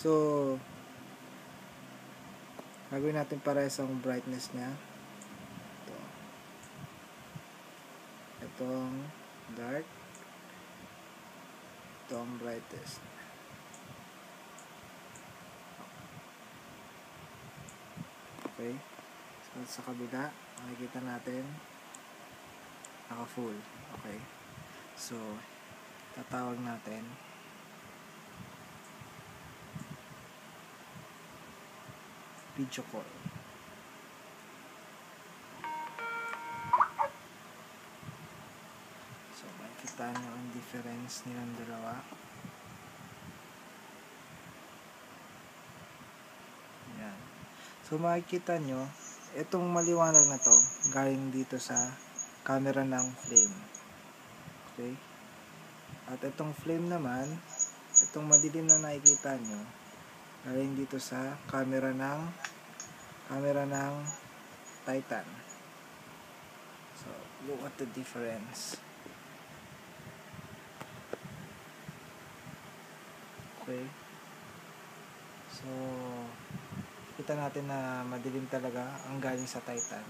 So, gagawin natin parehas ang brightness niya. Itong dark, itong brightest. Okay, so sa kabila makikita natin naka full. Okay, so tatawag natin video call. So makikita nyo ang difference nilang dalawa. Yan. So makikita nyo, itong maliwanag na to galing dito sa camera ng flame. Okay? At itong flame naman, itong madilim na nakikita nyo, galing dito sa camera ng Titan. So look at the difference. Okay? So kita natin na madilim talaga ang galing sa Titan.